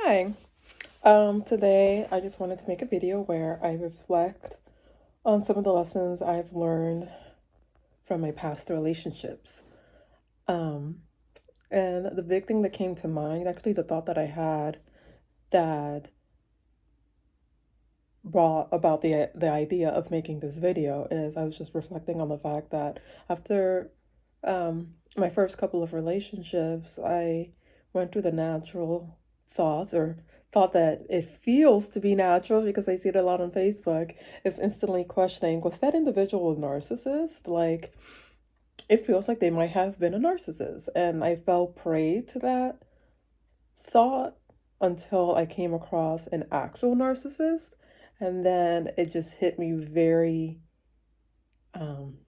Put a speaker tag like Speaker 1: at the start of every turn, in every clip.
Speaker 1: Hi. Today I just wanted to make a video where I reflect on some of the lessons I've learned from my past relationships. Um, and the big thing that came to mind, actually the thought that I had that brought about the idea of making this video is I was just reflecting on the fact that after my first couple of relationships, I went through the natural thoughts or thought that it feels to be natural because I see it a lot on Facebook is instantly questioning, was that individual a narcissist? Like, it feels like they might have been a narcissist. And I fell prey to that thought until I came across an actual narcissist. And then it just hit me um,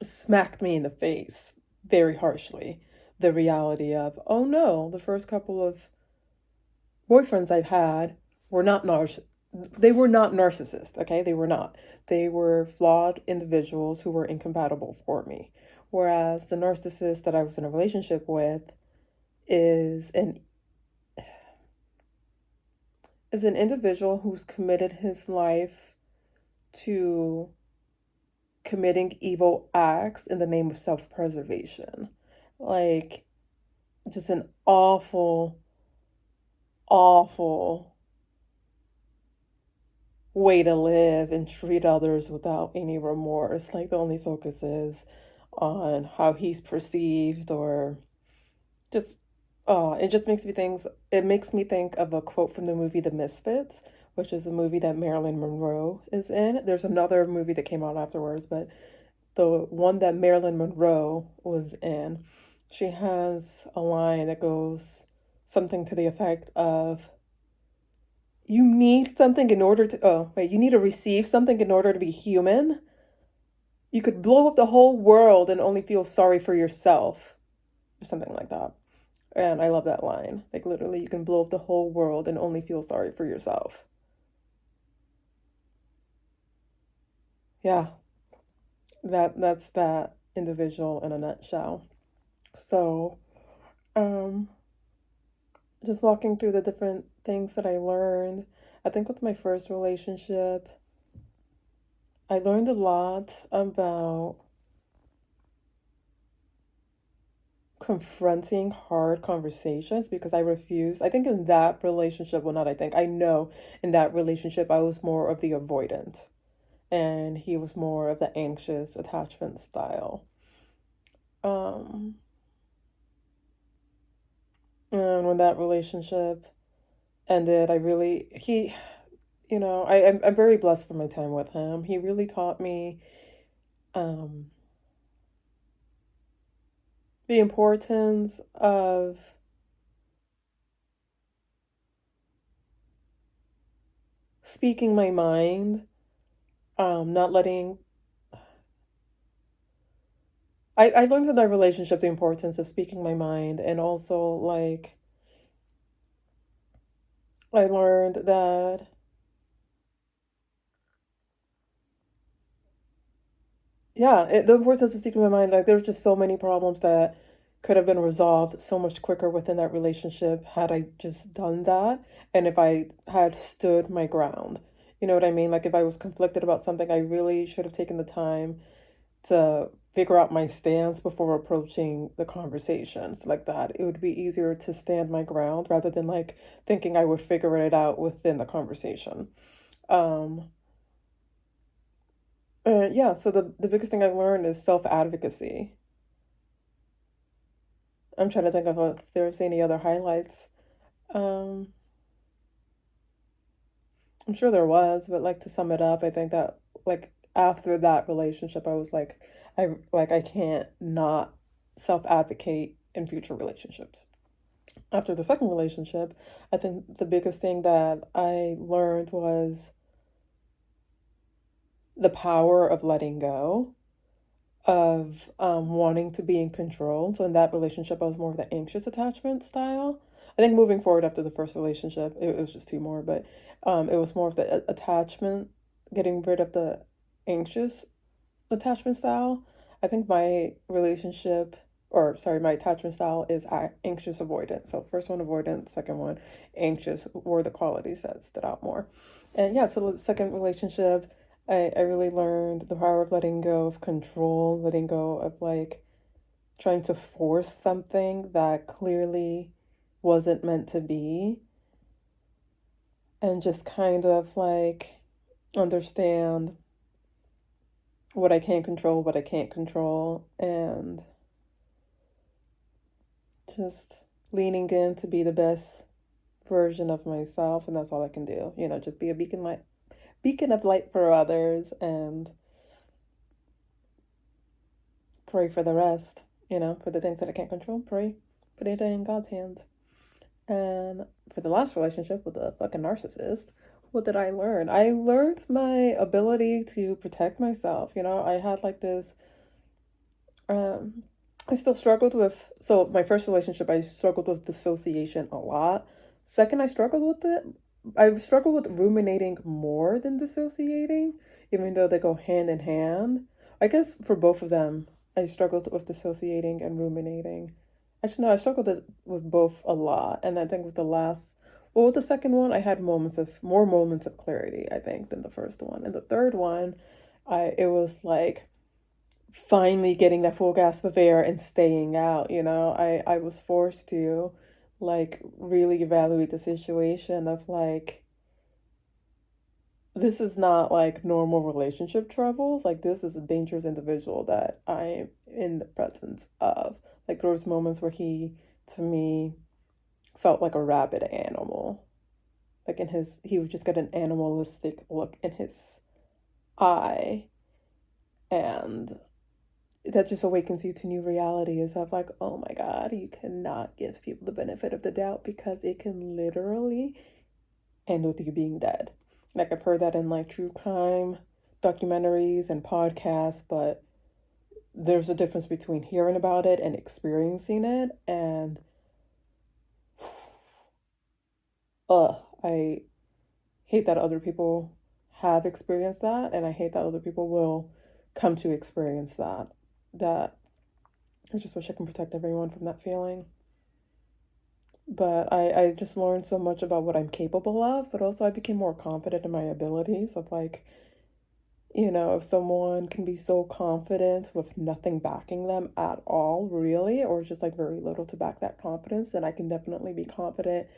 Speaker 1: smacked me in the face very harshly. The reality of, oh no, the first couple of boyfriends I've had were not they were not narcissists, okay? They were not. They were flawed individuals who were incompatible for me. Whereas the narcissist that I was in a relationship with is an is an individual who's committed his life to committing evil acts in the name of self-preservation. Like, just an awful, awful way to live and treat others without any remorse. Like, the only focus is on how he's perceived or just it just makes me think it makes me think of a quote from the movie The Misfits, which is a movie that Marilyn Monroe is in. There's another movie that came out afterwards, but the one that Marilyn Monroe was in, she has a line that goes something to the effect of, you need something in order to, oh, wait, you need to receive something in order to be human. You could blow up the whole world and only feel sorry for yourself, or something like that. And I love that line. Like, literally, you can blow up the whole world and only feel sorry for yourself. Yeah, that's that individual in a nutshell. So, um, just walking through the different things that I learned. I think with my first relationship, I learned a lot about confronting hard conversations because I refused. I think in that relationship, well, not I think, I know in that relationship, I was more of the avoidant and he was more of the anxious attachment style. Um, and when that relationship ended, I'm very blessed for my time with him. He really taught me um, the importance of speaking my mind, not letting. I learned in that relationship the importance of speaking my mind, and also, like, I learned that, yeah, the importance of speaking my mind, like, there's just so many problems that could have been resolved so much quicker within that relationship had I just done that, and if I had stood my ground. You know what I mean? Like, if I was conflicted about something, I really should have taken the time to figure out my stance before approaching the conversations like that. It would be easier to stand my ground rather than like thinking I would figure it out within the conversation. Um, yeah, so the biggest thing I've learned is self-advocacy. I'm trying to think of if there's any other highlights. Um, I'm sure there was, but like to sum it up, I think that like after that relationship, I was like, I can't not self-advocate in future relationships. After the second relationship, I think the biggest thing that I learned was the power of letting go, of wanting to be in control. So in that relationship, I was more of the anxious attachment style. I think moving forward after the first relationship, it was just two more, but it was more of the attachment, getting rid of the anxious attachment style. I think my relationship or sorry, my attachment style is anxious avoidant. So first one avoidant, second one anxious were the qualities that stood out more. And yeah, so the second relationship, I really learned the power of letting go of control, letting go of like trying to force something that clearly wasn't meant to be, and just kind of like understand what I can control, what I can't control, and just leaning in to be the best version of myself, and that's all I can do. Just be a beacon of light for others, and pray for the rest. For the things that I can't control, put it in God's hands. And for the last relationship with the fucking narcissist, what did I learn? I learned my ability to protect myself. I had like this um I still struggled with, so my first relationship, I struggled with dissociation a lot. Second, I struggled with it. I've struggled with ruminating more than dissociating, even though they go hand in hand. I guess for both of them, I struggled with dissociating and ruminating. Actually, no, I struggled with both a lot. And I think with the second one, I had more moments of clarity, I think, than the first one. And the third one, it was like, finally getting that full gasp of air and staying out. I was forced to like really evaluate the situation of like, this is not like normal relationship troubles. Like, this is a dangerous individual that I'm in the presence of. Like, there was moments where he, to me, felt like a rabid animal. Like, he would just get an animalistic look in his eye, and that just awakens you to new realities of like, oh my God, you cannot give people the benefit of the doubt, because it can literally end with you being dead. Like, I've heard that in like true crime documentaries and podcasts, but there's a difference between hearing about it and experiencing it. And I hate that other people have experienced that, and I hate that other people will come to experience that I just wish I can protect everyone from that feeling. But I just learned so much about what I'm capable of, but also I became more confident in my abilities of like, if someone can be so confident with nothing backing them at all, really, or just like very little to back that confidence, then I can definitely be confident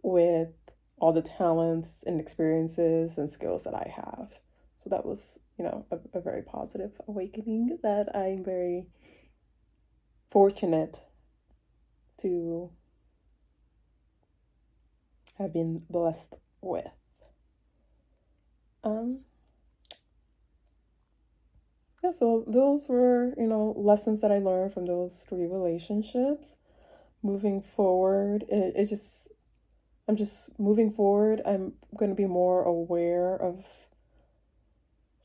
Speaker 1: with all the talents and experiences and skills that I have. So that was, a very positive awakening that I'm very fortunate to have been blessed with. Um, yeah, so those were, lessons that I learned from those three relationships. Moving forward, I'm just moving forward. I'm going to be more aware of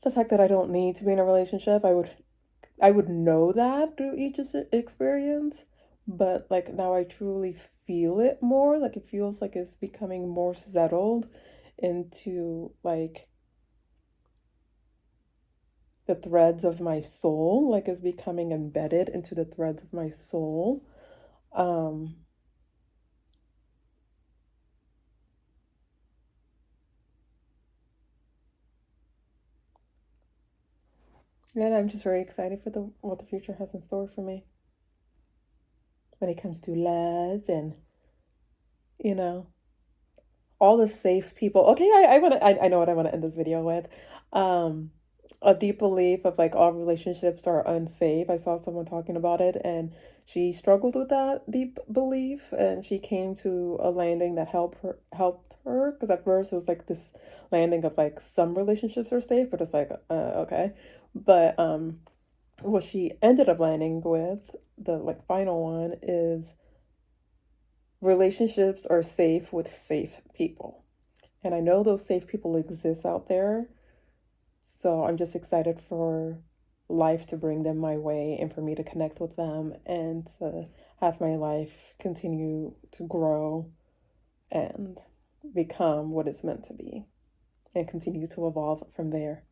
Speaker 1: the fact that I don't need to be in a relationship. I would know that through each experience, but like now I truly feel it more. Like, it feels like it's becoming more settled into like the threads of my soul, like is becoming embedded into the threads of my soul. Um, and I'm just very excited for the what the future has in store for me when it comes to love and you know all the safe people. Okay, I know what I want to end this video with. Um, a deep belief of like all relationships are unsafe. I saw someone talking about it, and she struggled with that deep belief, and she came to a landing that helped her because at first it was like this landing of like some relationships are safe, but it's like okay. But what she ended up landing with, the like final one, is relationships are safe with safe people. And I know those safe people exist out there. So I'm just excited for life to bring them my way and for me to connect with them and to have my life continue to grow and become what it's meant to be and continue to evolve from there.